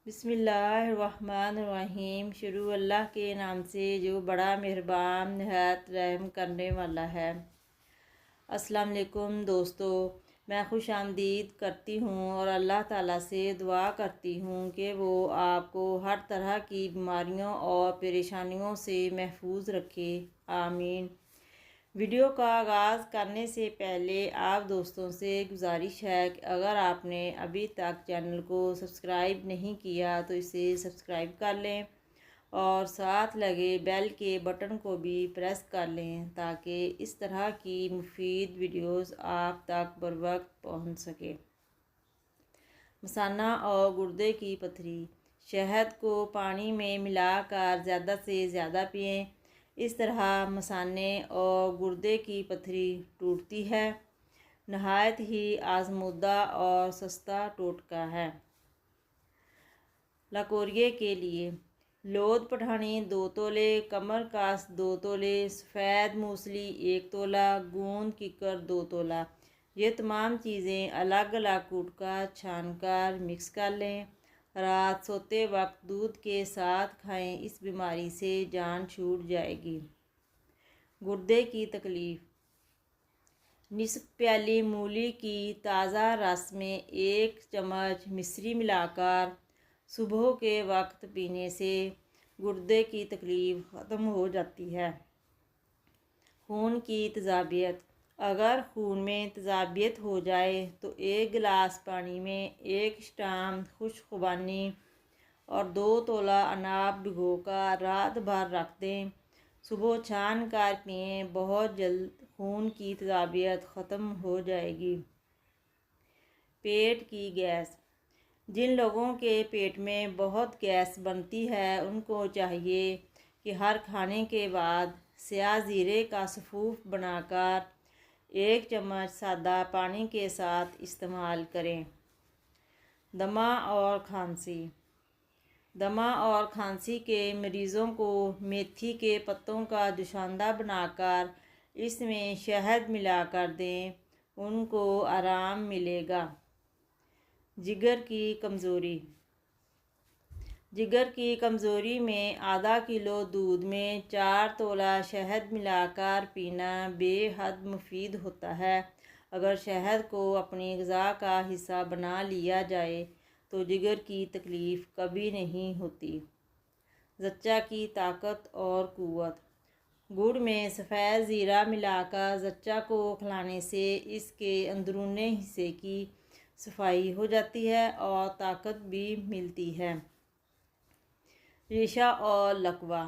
بسم اللہ الرحمن الرحیم۔ شروع اللہ کے نام سے جو بڑا مہربان نہایت رحم کرنے والا ہے۔ السلام علیکم دوستو، میں خوش آمدید کرتی ہوں اور اللہ تعالیٰ سے دعا کرتی ہوں کہ وہ آپ کو ہر طرح کی بیماریوں اور پریشانیوں سے محفوظ رکھے، آمین۔ ویڈیو کا آغاز کرنے سے پہلے آپ دوستوں سے گزارش ہے کہ اگر آپ نے ابھی تک چینل کو سبسکرائب نہیں کیا تو اسے سبسکرائب کر لیں اور ساتھ لگے بیل کے بٹن کو بھی پریس کر لیں تاکہ اس طرح کی مفید ویڈیوز آپ تک بروقت پہنچ سکے۔ مثانہ اور گردے کی پتھری۔ شہد کو پانی میں ملا کر زیادہ سے زیادہ پئیں، اس طرح مثانے اور گردے کی پتھری ٹوٹتی ہے۔ نہایت ہی آزمودہ اور سستا ٹوٹکا ہے۔ لکوریے کے لیے لود پٹھانی 2 تولے، کمر کس 2 تولے، سفید موسلی 1 تولہ، گوند ککر 2 تولہ۔ یہ تمام چیزیں الگ الگ کوٹ کر چھان کر مکس کر لیں۔ رات سوتے وقت دودھ کے ساتھ کھائیں، اس بیماری سے جان چھوٹ جائے گی۔ گردے کی تکلیف۔ نصف پیالی مولی کی تازہ رس میں 1 چمچ مصری ملا کر صبح کے وقت پینے سے گردے کی تکلیف ختم ہو جاتی ہے۔ خون کی تیزابیت۔ اگر خون میں تیزابیت ہو جائے تو 1 گلاس پانی میں 1 اسٹام خشک خوبانی اور 2 تولہ انار بھگو کر رات بھر رکھ دیں، صبح چھان کر پئیں، بہت جلد خون کی تیزابیت ختم ہو جائے گی۔ پیٹ کی گیس۔ جن لوگوں کے پیٹ میں بہت گیس بنتی ہے ان کو چاہیے کہ ہر کھانے کے بعد سیاہ زیرے کا سفوف بنا کر 1 چمچ سادہ پانی کے ساتھ استعمال کریں۔ دمہ اور کھانسی۔ دمہ اور کھانسی کے مریضوں کو میتھی کے پتوں کا جوشاندہ بنا کر اس میں شہد ملا کر دیں، ان کو آرام ملے گا۔ جگر کی کمزوری۔ جگر کی کمزوری میں آدھا کلو دودھ میں 4 تولہ شہد ملا کر پینا بے حد مفید ہوتا ہے۔ اگر شہد کو اپنی غذا کا حصہ بنا لیا جائے تو جگر کی تکلیف کبھی نہیں ہوتی۔ زچہ کی طاقت اور قوت۔ گڑ میں سفید زیرہ ملا کر زچہ کو کھلانے سے اس کے اندرونی حصے کی صفائی ہو جاتی ہے اور طاقت بھی ملتی ہے۔ ریشہ اور لکوہ۔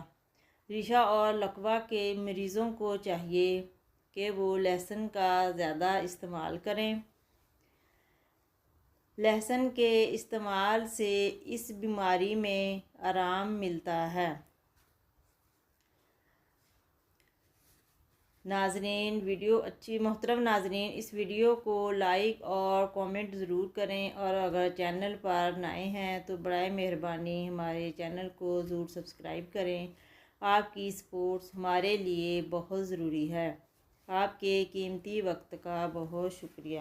ریشہ اور لکوہ کے مریضوں کو چاہیے کہ وہ لہسن کا زیادہ استعمال کریں۔ لہسن کے استعمال سے اس بیماری میں آرام ملتا ہے۔ ناظرین محترم ناظرین، اس ویڈیو کو لائک اور کامنٹ ضرور کریں اور اگر چینل پر نئے ہیں تو برائے مہربانی ہمارے چینل کو ضرور سبسکرائب کریں۔ آپ کی سپورٹ ہمارے لیے بہت ضروری ہے۔ آپ کے قیمتی وقت کا بہت شکریہ۔